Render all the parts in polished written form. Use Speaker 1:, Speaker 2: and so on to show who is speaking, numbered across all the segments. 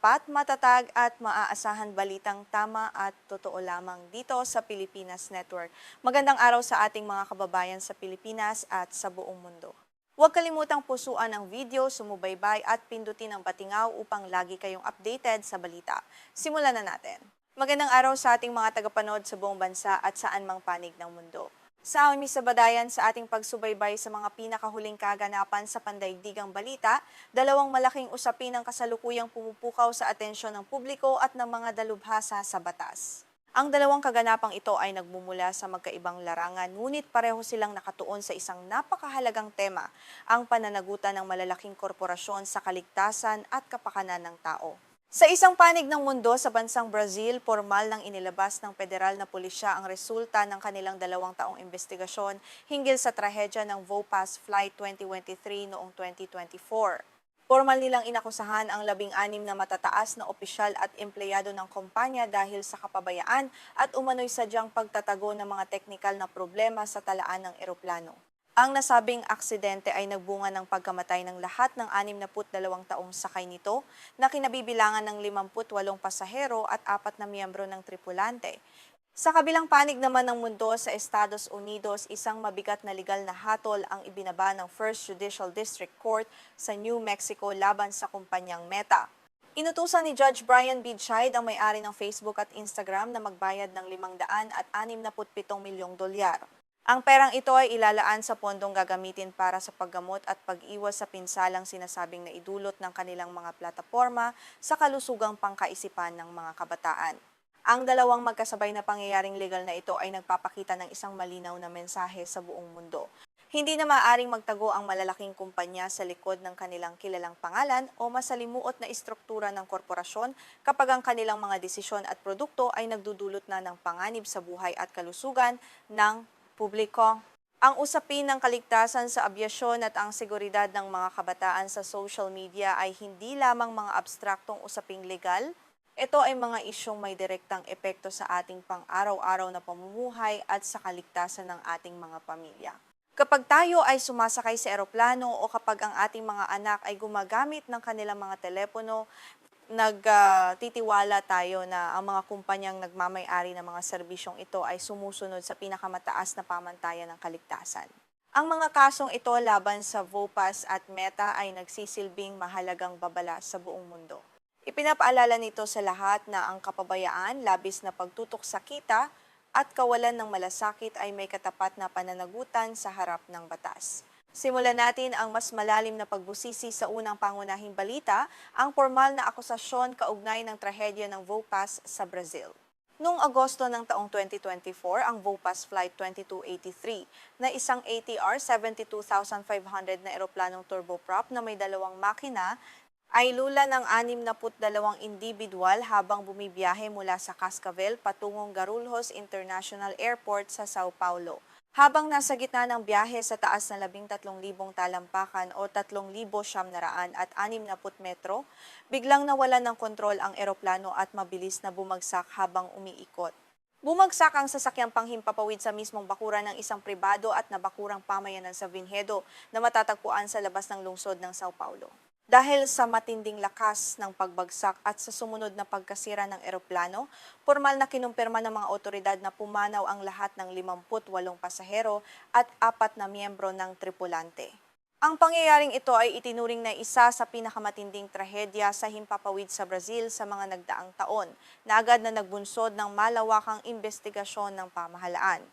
Speaker 1: tapat, matatag at maaasahan balitang tama at totoo lamang dito sa Pilipinas Network. Magandang araw sa ating mga kababayan sa Pilipinas at sa buong mundo. Huwag kalimutang pusuan ang video, sumubaybay at pindutin ang batingaw upang lagi kayong updated sa balita. Simulan na natin. Magandang araw sa ating mga tagapanood sa buong bansa at saan mang panig ng mundo. Sa aming sabadayan sa ating pagsubaybay sa mga pinakahuling kaganapan sa pandaigdigang balita, dalawang malaking usapin ang kasalukuyang pumupukaw sa atensyon ng publiko at ng mga dalubhasa sa batas. Ang dalawang kaganapang ito ay nagmumula sa magkaibang larangan, ngunit pareho silang nakatuon sa isang napakahalagang tema, ang pananagutan ng malalaking korporasyon sa kaligtasan at kapakanan ng tao. Sa isang panig ng mundo sa bansang Brazil, formal nang inilabas ng federal na pulisya ang resulta ng kanilang 2 taong investigasyon hinggil sa trahedya ng VOPAS Flight 2023 noong 2024. Formal nilang inakusahan ang 16 na matataas na opisyal at empleyado ng kumpanya dahil sa kapabayaan at umano'y sadyang pagtatago ng mga teknikal na problema sa talaan ng eroplano. Ang nasabing aksidente ay nagbunga ng pagkamatay ng lahat ng 62 taong sakay nito na kinabibilangan ng 58 pasahero at 4 na miyembro ng tripulante. Sa kabilang panig naman ng mundo sa Estados Unidos, isang mabigat na legal na hatol ang ibinaba ng First Judicial District Court sa New Mexico laban sa kumpanyang Meta. Inutusan ni Judge Brian B. Scheid ang may-ari ng Facebook at Instagram na magbayad ng $567 milyong. Ang perang ito ay ilalaan sa pondong gagamitin para sa paggamot at pag-iwas sa pinsalang sinasabing naidulot ng kanilang mga plataporma sa kalusugang pangkaisipan ng mga kabataan. Ang dalawang magkasabay na pangyayaring legal na ito ay nagpapakita ng isang malinaw na mensahe sa buong mundo. Hindi na maaaring magtago ang malalaking kumpanya sa likod ng kanilang kilalang pangalan o masalimuot na istruktura ng korporasyon kapag ang kanilang mga desisyon at produkto ay nagdudulot na ng panganib sa buhay at kalusugan ng publiko. Ang usapin ng kaligtasan sa abyasyon at ang seguridad ng mga kabataan sa social media ay hindi lamang mga abstraktong usaping legal. Ito ay mga isyong may direktang epekto sa ating pang-araw-araw na pamumuhay at sa kaligtasan ng ating mga pamilya. Kapag tayo ay sumasakay sa eroplano o kapag ang ating mga anak ay gumagamit ng kanilang mga telepono, nagtitiwala tayo na ang mga kumpanyang nagmamay-ari ng mga serbisyong ito ay sumusunod sa pinakamataas na pamantayan ng kaligtasan. Ang mga kasong ito laban sa VOPAS at Meta ay nagsisilbing mahalagang babala sa buong mundo. Ipinapaalala nito sa lahat na ang kapabayaan, labis na pagtutok sa kita at kawalan ng malasakit ay may katapat na pananagutan sa harap ng batas. Simulan natin ang mas malalim na pagbusisi sa unang pangunahing balita, ang formal na akusasyon kaugnay ng trahedya ng VOPAS sa Brazil. Noong Agosto ng taong 2024, ang VOPAS Flight 2283 na isang ATR 72,500 na eroplanong turboprop na may 2 makina ay lula ng 62 individual habang bumibiyahe mula sa Cascavel patungong Guarulhos International Airport sa Sao Paulo. Habang nasa gitna ng biyahe sa taas na 13,000 talampakan o 3,900 at 60 metro, biglang nawalan ng kontrol ang eroplano at mabilis na bumagsak habang umiikot. Bumagsak ang sasakyang panghimpapawid sa mismong bakuran ng isang pribado at nabakurang pamayanan sa Vinhedo na matatagpuan sa labas ng lungsod ng Sao Paulo. Dahil sa matinding lakas ng pagbagsak at sa sumunod na pagkasira ng eroplano, formal na kinumpirma ng mga otoridad na pumanaw ang lahat ng 58 pasahero at 4 na miyembro ng tripulante. Ang pangyayaring ito ay itinuring na isa sa pinakamatinding trahedya sa himpapawid sa Brazil sa mga nagdaang taon, na agad na nagbunsod ng malawakang investigasyon ng pamahalaan.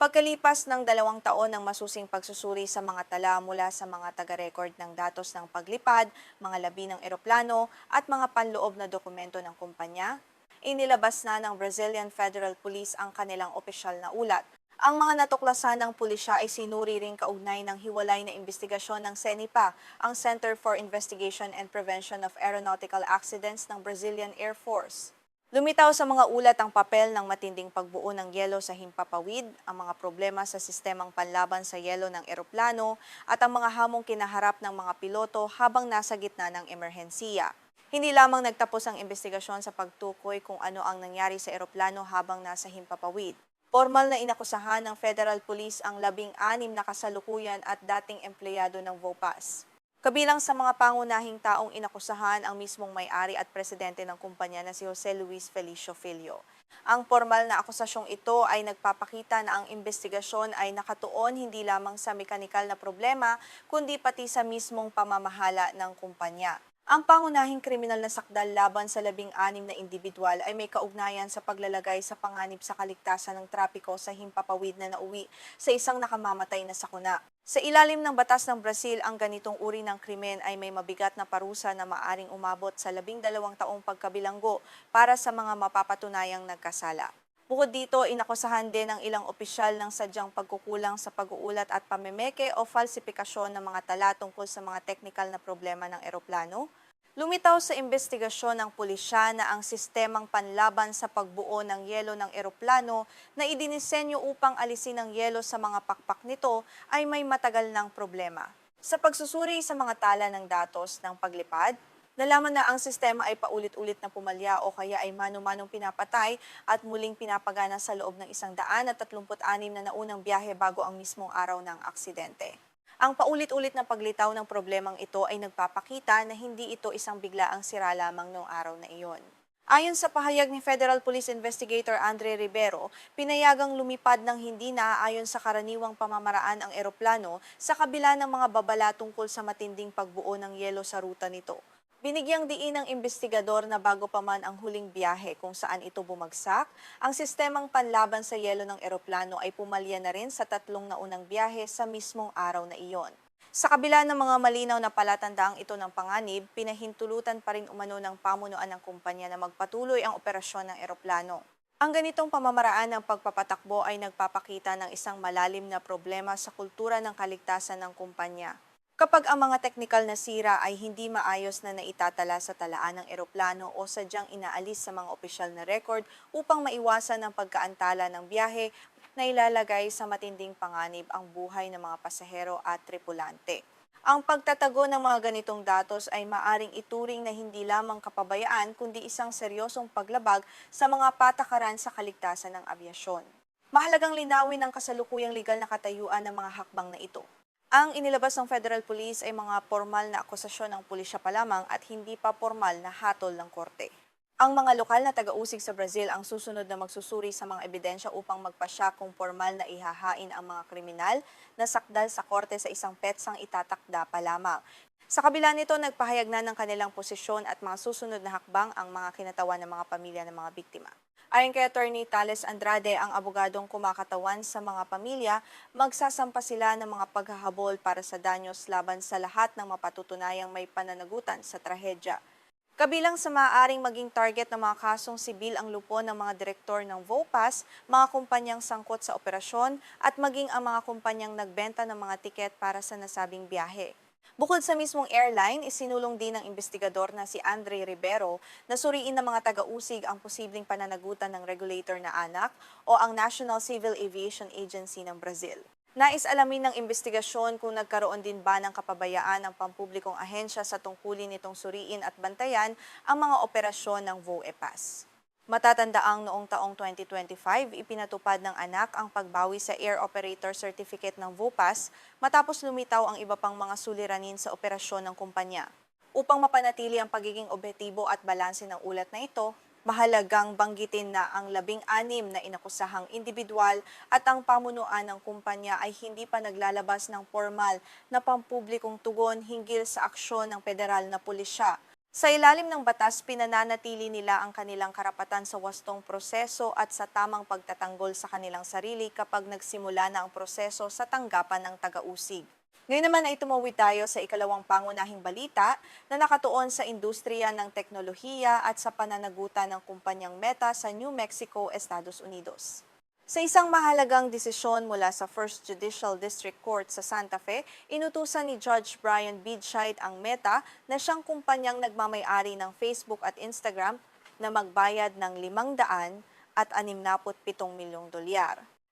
Speaker 1: Pagkalipas ng 2 taon ng masusing pagsusuri sa mga tala mula sa mga taga-record ng datos ng paglipad, mga labi ng eroplano at mga panloob na dokumento ng kumpanya, inilabas na ng Brazilian Federal Police ang kanilang opisyal na ulat. Ang mga natuklasan ng pulisya ay sinuri ring kaugnay ng hiwalay na investigasyon ng CENIPA, ang Center for Investigation and Prevention of Aeronautical Accidents ng Brazilian Air Force. Lumitaw sa mga ulat ang papel ng matinding pagbuo ng yelo sa himpapawid, ang mga problema sa sistemang panlaban sa yelo ng eroplano at ang mga hamong kinaharap ng mga piloto habang nasa gitna ng emerhensiya. Hindi lamang nagtapos ang investigasyon sa pagtukoy kung ano ang nangyari sa eroplano habang nasa himpapawid. Formal na inakusahan ng Federal Police ang 16 na kasalukuyan at dating empleyado ng VOPAS. Kabilang sa mga pangunahing taong inakusahan ang mismong may-ari at presidente ng kumpanya na si Jose Luis Felicio Filio. Ang formal na akusasyong ito ay nagpapakita na ang investigasyon ay nakatuon hindi lamang sa mekanikal na problema, kundi pati sa mismong pamamahala ng kumpanya. Ang pangunahing kriminal na sakdal laban sa 16 na individual ay may kaugnayan sa paglalagay sa panganib sa kaligtasan ng trapiko sa himpapawid na nauwi sa isang nakamamatay na sakuna. Sa ilalim ng batas ng Brazil, ang ganitong uri ng krimen ay may mabigat na parusa na maaring umabot sa 12 taong pagkabilanggo para sa mga mapapatunayang nagkasala. Bukod dito, inakusahan din ng ilang opisyal ng sadyang pagkukulang sa pag-uulat at pamemeke o falsifikasyon ng mga tala tungkol sa mga teknikal na problema ng eroplano. Lumitaw sa investigasyon ng pulisya na ang sistemang panlaban sa pagbuo ng yelo ng eroplano na idinisenyo upang alisin ang yelo sa mga pakpak nito ay may matagal ng problema. Sa pagsusuri sa mga tala ng datos ng paglipad, nalaman na ang sistema ay paulit-ulit na pumalya o kaya ay mano-manong pinapatay at muling pinapagana sa loob ng 136 na naunang biyahe bago ang mismong araw ng aksidente. Ang paulit-ulit na paglitaw ng problemang ito ay nagpapakita na hindi ito isang biglaang sira lamang noong araw na iyon. Ayon sa pahayag ni Federal Police Investigator Andre Rivero, pinayagang lumipad ng hindi naaayon sa karaniwang pamamaraan ang eroplano sa kabila ng mga babala tungkol sa matinding pagbuo ng yelo sa ruta nito. Binigyang diin ng investigador na bago pa man ang huling biyahe kung saan ito bumagsak, ang sistemang panlaban sa yelo ng eroplano ay pumalya na rin sa 3 naunang biyahe sa mismong araw na iyon. Sa kabila ng mga malinaw na palatandaang ito ng panganib, pinahintulutan pa rin umano ng pamunuan ng kumpanya na magpatuloy ang operasyon ng eroplano. Ang ganitong pamamaraan ng pagpapatakbo ay nagpapakita ng isang malalim na problema sa kultura ng kaligtasan ng kumpanya. Kapag ang mga teknikal na sira ay hindi maayos na naitatala sa talaan ng eroplano o sadyang inaalis sa mga opisyal na record upang maiwasan ang pagkaantala ng biyahe na ilalagay sa matinding panganib ang buhay ng mga pasahero at tripulante. Ang pagtatago ng mga ganitong datos ay maaring ituring na hindi lamang kapabayaan kundi isang seryosong paglabag sa mga patakaran sa kaligtasan ng abyasyon. Mahalagang linawin ang kasalukuyang legal na katayuan ng mga hakbang na ito. Ang inilabas ng Federal Police ay mga formal na akusasyon ng pulisya pa lamang at hindi pa formal na hatol ng korte. Ang mga lokal na taga-usig sa Brazil ang susunod na magsusuri sa mga ebidensya upang magpasya kung formal na ihahain ang mga kriminal na sakdal sa korte sa isang petsang itatakda pa lamang. Sa kabila nito, nagpahayag na ng kanilang posisyon at mga susunod na hakbang ang mga kinatawan ng mga pamilya ng mga biktima. Ayon kay Attorney Thales Andrade, ang abogadong kumakatawan sa mga pamilya, magsasampa sila ng mga paghahabol para sa danyos laban sa lahat ng mapatutunayang may pananagutan sa trahedya. Kabilang sa maaaring maging target ng mga kasong sibil ang lupon ng mga direktor ng VOPAS, mga kumpanyang sangkot sa operasyon at maging ang mga kumpanyang nagbenta ng mga tiket para sa nasabing biyahe. Bukod sa mismong airline, isinulong din ng investigador na si Andre Rivero na suriin ng mga taga-usig ang posibleng pananagutan ng regulator na ANAC o ang National Civil Aviation Agency ng Brazil. Nais alamin ng investigasyon kung nagkaroon din ba ng kapabayaan ng pampublikong ahensya sa tungkulin nitong suriin at bantayan ang mga operasyon ng VOEPAS. Matatandaang noong taong 2025, ipinatupad ng ANAC ang pagbawi sa Air Operator Certificate ng VOPAS matapos lumitaw ang iba pang mga suliranin sa operasyon ng kumpanya. Upang mapanatili ang pagiging objektibo at balanse ng ulat na ito, mahalagang banggitin na ang 16 na inakusahang individual at ang pamunuan ng kumpanya ay hindi pa naglalabas ng formal na pampublikong tugon hinggil sa aksyon ng federal na pulisya. Sa ilalim ng batas, pinananatili nila ang kanilang karapatan sa wastong proseso at sa tamang pagtatanggol sa kanilang sarili kapag nagsimula na ang proseso sa tanggapan ng taga-usig. Ngayon naman ay tumawid tayo sa ikalawang pangunahing balita na nakatuon sa industriya ng teknolohiya at sa pananagutan ng kumpanyang Meta sa New Mexico, Estados Unidos. Sa isang mahalagang desisyon mula sa First Judicial District Court sa Santa Fe, inutusan ni Judge Brian Bidscheid ang Meta na siyang kumpanyang nagmamay-ari ng Facebook at Instagram na magbayad ng $567 milyong.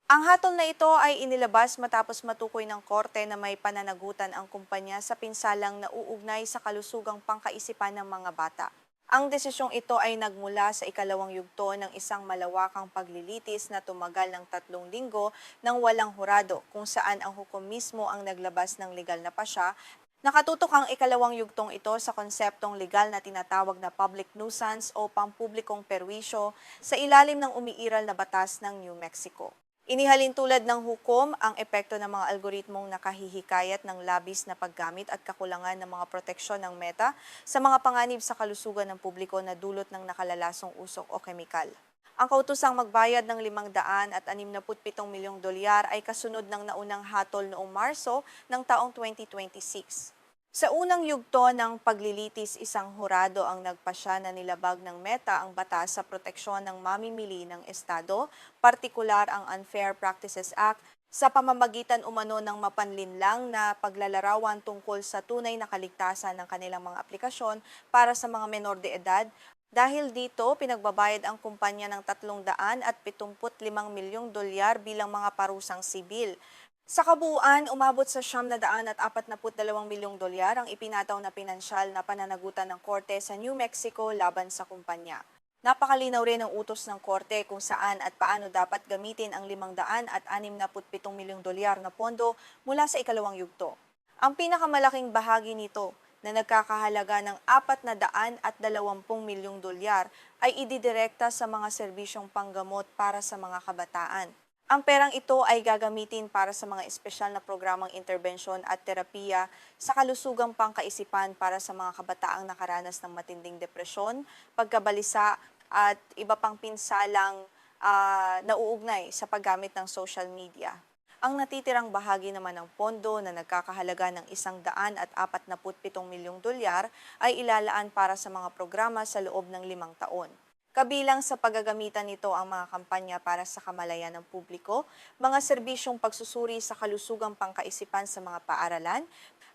Speaker 1: Ang hatol na ito ay inilabas matapos matukoy ng korte na may pananagutan ang kumpanya sa pinsalang nauugnay sa kalusugang pangkaisipan ng mga bata. Ang desisyong ito ay nagmula sa ikalawang yugto ng isang malawakang paglilitis na tumagal ng 3 linggo ng walang hurado kung saan ang hukom mismo ang naglabas ng legal na pasya Nakatutok ang ikalawang yugtong ito sa konseptong legal na tinatawag na public nuisance o pampublikong perwisyo sa ilalim ng umiiral na batas ng New Mexico. Inihalin tulad ng hukom ang epekto ng mga algoritmong nakahihikayat ng labis na paggamit at kakulangan ng mga proteksyon ng Meta sa mga panganib sa kalusugan ng publiko na dulot ng nakalalasong usok o kemikal. Ang kautosang magbayad ng 567 milyong dolyar ay kasunod ng naunang hatol noong Marso ng taong 2026. Sa unang yugto ng paglilitis, isang hurado ang nagpasya na nilabag ng Meta ang batas sa proteksyon ng mamimili ng Estado, partikular ang Unfair Practices Act, sa pamamagitan umano ng mapanlinlang na paglalarawan tungkol sa tunay na kaligtasan ng kanilang mga aplikasyon para sa mga menor de edad. Dahil dito, pinagbabayad ang kumpanya ng 375 milyong dolyar bilang mga parusang sibil. Sa kabuuan, umabot sa 942 milyong dolyar ang ipinataw na pinansyal na pananagutan ng korte sa New Mexico laban sa kumpanya. Napakalinaw rin ang utos ng korte kung saan at paano dapat gamitin ang 567 milyong dolyar na pondo mula sa ikalawang yugto. Ang pinakamalaking bahagi nito na nagkakahalaga ng 420 milyong dolyar ay ididirekta sa mga serbisyong panggamot para sa mga kabataan. Ang perang ito ay gagamitin para sa mga espesyal na programang interbensyon at terapiya sa kalusugang pangkaisipan para sa mga kabataang nakaranas ng matinding depresyon, pagkabalisa at iba pang pinsalang nauugnay sa paggamit ng social media. Ang natitirang bahagi naman ng pondo na nagkakahalaga ng 147 milyong dolyar ay ilalaan para sa mga programa sa loob ng 5 taon. Kabilang sa paggagamitan nito ang mga kampanya para sa kamalayan ng publiko, mga serbisyong pagsusuri sa kalusugang pangkaisipan sa mga paaralan,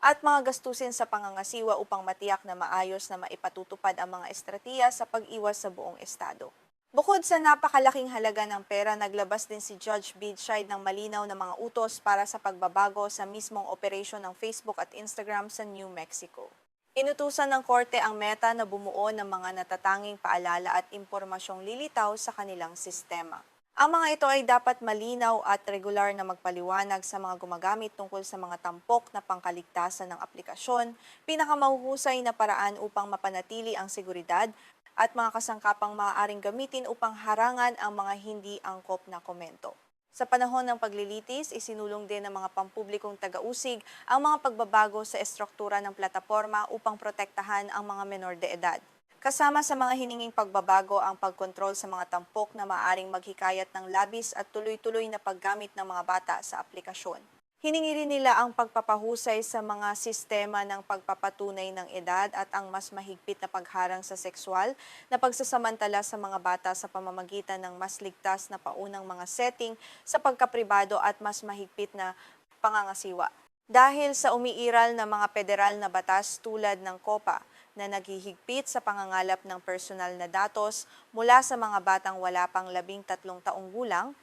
Speaker 1: at mga gastusin sa pangangasiwa upang matiyak na maayos na maipatutupad ang mga estratiya sa pag-iwas sa buong estado. Bukod sa napakalaking halaga ng pera, naglabas din si Judge Bidshide ng malinaw na mga utos para sa pagbabago sa mismong operasyon ng Facebook at Instagram sa New Mexico. Inutusan ng korte ang Meta na bumuo ng mga natatanging paalala at impormasyong lilitaw sa kanilang sistema. Ang mga ito ay dapat malinaw at regular na magpaliwanag sa mga gumagamit tungkol sa mga tampok na pangkaligtasan ng aplikasyon, pinakamahuhusay na paraan upang mapanatili ang seguridad, at mga kasangkapang maaaring gamitin upang harangan ang mga hindi angkop na komento. Sa panahon ng paglilitis, isinulong din ng mga pampublikong taga-usig ang mga pagbabago sa estruktura ng plataporma upang protektahan ang mga menor de edad. Kasama sa mga hininging pagbabago ang pagkontrol sa mga tampok na maaaring maghikayat ng labis at tuloy-tuloy na paggamit ng mga bata sa aplikasyon. Hiningi rin nila ang pagpapahusay sa mga sistema ng pagpapatunay ng edad at ang mas mahigpit na pagharang sa sexual na pagsasamantala sa mga bata sa pamamagitan ng mas ligtas na paunang mga setting sa pagkapribado at mas mahigpit na pangangasiwa. Dahil sa umiiral na mga federal na batas tulad ng COPA na naghihigpit sa pangangalap ng personal na datos mula sa mga batang wala pang 13 taong gulang,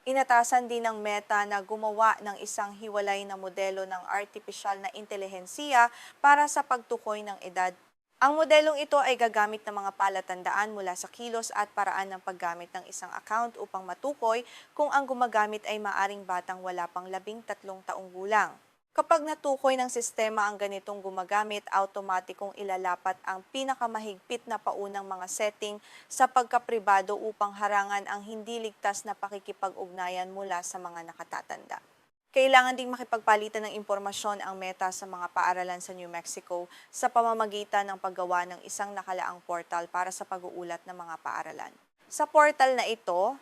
Speaker 1: inatasan din ng Meta na gumawa ng isang hiwalay na modelo ng artificial na intelihensiya para sa pagtukoy ng edad. Ang modelong ito ay gagamit ng mga palatandaan mula sa kilos at paraan ng paggamit ng isang account upang matukoy kung ang gumagamit ay maaring batang wala pang 13 taong gulang. Kapag natukoy ng sistema ang ganitong gumagamit, automatikong ilalapat ang pinakamahigpit na paunang mga setting sa pagkapribado upang harangan ang hindi ligtas na pakikipag-ugnayan mula sa mga nakatatanda. Kailangan ding makipagpalitan ng impormasyon ang Meta sa mga paaralan sa New Mexico sa pamamagitan ng paggawa ng isang nakalaang portal para sa pag-uulat ng mga paaralan. Sa portal na ito,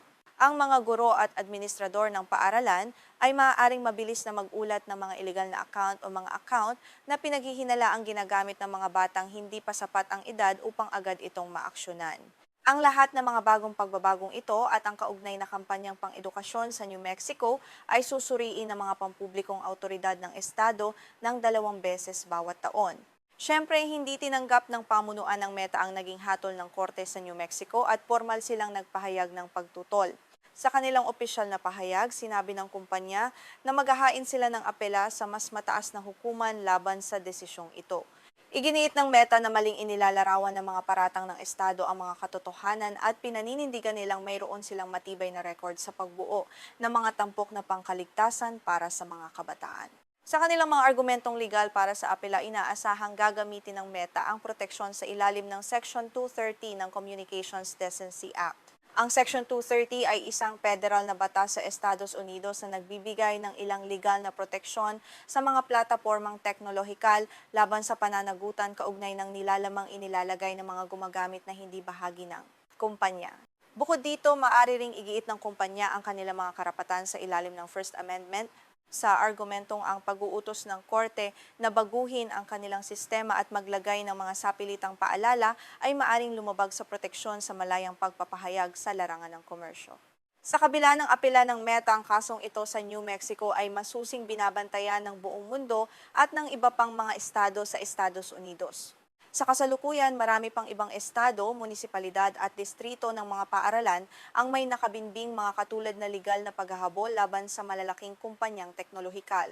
Speaker 1: ang mga guro at administrador ng paaralan ay maaaring mabilis na mag-ulat ng mga illegal na account o mga account na pinaghihinalaang ginagamit ng mga batang hindi pa sapat ang edad upang agad itong maaksyonan. Ang lahat ng mga bagong pagbabagong ito at ang kaugnay na kampanyang pang-edukasyon sa New Mexico ay susuriin ng mga pampublikong autoridad ng estado ng 2 beses bawat taon. Siyempre, hindi tinanggap ng pamunuan ng Meta ang naging hatol ng korte sa New Mexico at formal silang nagpahayag ng pagtutol. Sa kanilang opisyal na pahayag, sinabi ng kumpanya na maghahain sila ng apela sa mas mataas na hukuman laban sa desisyong ito. Iginiit ng Meta na maling inilalarawan ng mga paratang ng estado ang mga katotohanan at pinaninindigan nilang mayroon silang matibay na record sa pagbuo ng mga tampok na pangkaligtasan para sa mga kabataan. Sa kanilang mga argumentong legal para sa apela, inaasahang gagamitin ng Meta ang proteksyon sa ilalim ng Section 230 ng Communications Decency Act. Ang Section 230 ay isang federal na batas sa Estados Unidos na nagbibigay ng ilang legal na proteksyon sa mga platapormang teknolohikal laban sa pananagutan kaugnay ng nilalamang inilalagay ng mga gumagamit na hindi bahagi ng kumpanya. Bukod dito, maaari ring igiit ng kumpanya ang kanilang mga karapatan sa ilalim ng First Amendment sa argumentong ang pag-uutos ng korte na baguhin ang kanilang sistema at maglagay ng mga sapilitang paalala ay maaring lumabag sa proteksyon sa malayang pagpapahayag sa larangan ng komersyo. Sa kabila ng apela ng Meta, ang kasong ito sa New Mexico ay masusing binabantayan ng buong mundo at ng iba pang mga estado sa Estados Unidos. Sa kasalukuyan, marami pang ibang estado, munisipalidad at distrito ng mga paaralan ang may nakabinbing mga katulad na legal na paghahabol laban sa malalaking kumpanyang teknolohikal.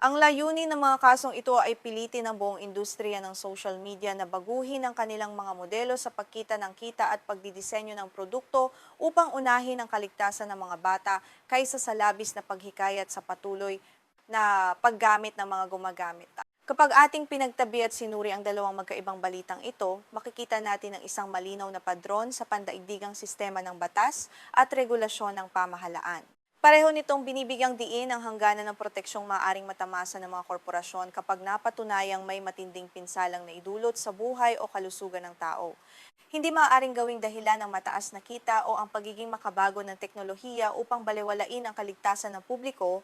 Speaker 1: Ang layunin ng mga kasong ito ay pilitin ng buong industriya ng social media na baguhin ang kanilang mga modelo sa pagkita ng kita at pagdidisenyo ng produkto upang unahin ang kaligtasan ng mga bata kaysa sa labis na paghikayat sa patuloy na paggamit ng mga gumagamit. Kapag ating pinagtabi at sinuri ang dalawang magkaibang balitang ito, makikita natin ang isang malinaw na padron sa pandaigdigang sistema ng batas at regulasyon ng pamahalaan. Pareho nitong binibigyang diin ang hangganan ng proteksyong maaaring matamasa ng mga korporasyon kapag napatunayang may matinding pinsalang na idulot sa buhay o kalusugan ng tao. Hindi maaaring gawing dahilan ng mataas na kita o ang pagiging makabago ng teknolohiya upang balewalain ang kaligtasan ng publiko.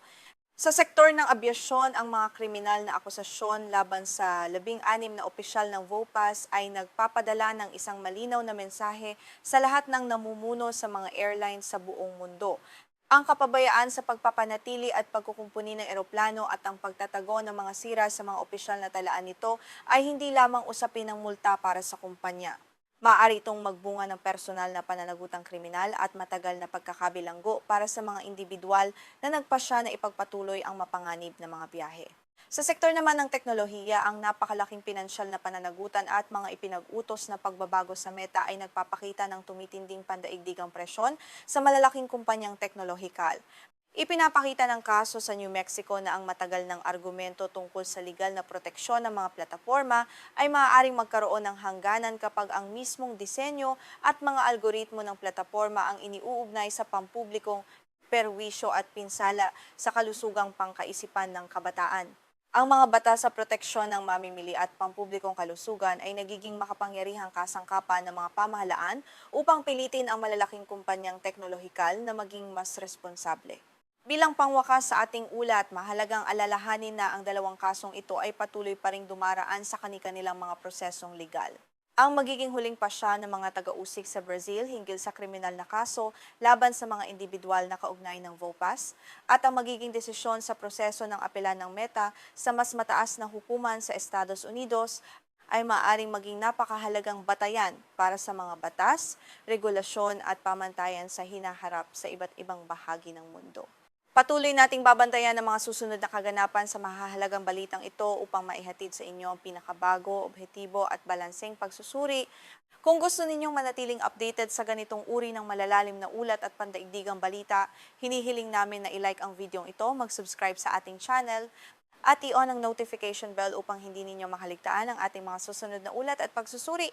Speaker 1: Sa sektor ng abyasyon, ang mga kriminal na akusasyon laban sa 16 na opisyal ng VOPAS ay nagpapadala ng isang malinaw na mensahe sa lahat ng namumuno sa mga airlines sa buong mundo. Ang kapabayaan sa pagpapanatili at pagkukumpuni ng eroplano at ang pagtatago ng mga sira sa mga opisyal na talaan nito ay hindi lamang usapin ng multa para sa kumpanya. Maaari itong magbunga ng personal na pananagutang kriminal at matagal na pagkakabilanggo para sa mga individual na nagpasya na ipagpatuloy ang mapanganib na mga biyahe. Sa sektor naman ng teknolohiya, ang napakalaking pinansyal na pananagutan at mga ipinag-utos na pagbabago sa Meta ay nagpapakita ng tumitinding pandaigdigang presyon sa malalaking kumpanyang teknolohikal. Ipinapakita ng kaso sa New Mexico na ang matagal ng argumento tungkol sa legal na proteksyon ng mga plataporma ay maaaring magkaroon ng hangganan kapag ang mismong disenyo at mga algoritmo ng plataporma ang iniuugnay sa pampublikong perwisyo at pinsala sa kalusugang pangkaisipan ng kabataan. Ang mga batas sa proteksyon ng mamimili at pampublikong kalusugan ay nagiging makapangyarihang kasangkapan ng mga pamahalaan upang pilitin ang malalaking kumpanyang teknolohikal na maging mas responsable. Bilang pangwakas sa ating ulat, mahalagang alalahanin na ang dalawang kasong ito ay patuloy pa ring dumaraan sa kani-kanilang mga prosesong legal. Ang magiging huling pasya ng mga taga-usig sa Brazil hinggil sa kriminal na kaso laban sa mga individual na kaugnay ng VOPAS at ang magiging desisyon sa proseso ng apela ng Meta sa mas mataas na hukuman sa Estados Unidos ay maaaring maging napakahalagang batayan para sa mga batas, regulasyon at pamantayan sa hinaharap sa iba't ibang bahagi ng mundo. Patuloy nating babantayan ang mga susunod na kaganapan sa mahahalagang balitang ito upang maihatid sa inyo ang pinakabago, objektibo at balanseng pagsusuri. Kung gusto ninyong manatiling updated sa ganitong uri ng malalalim na ulat at pandaigdigang balita, hinihiling namin na i-like ang video ito, mag-subscribe sa ating channel, at i-on ang notification bell upang hindi ninyo makaligtaan ang ating mga susunod na ulat at pagsusuri.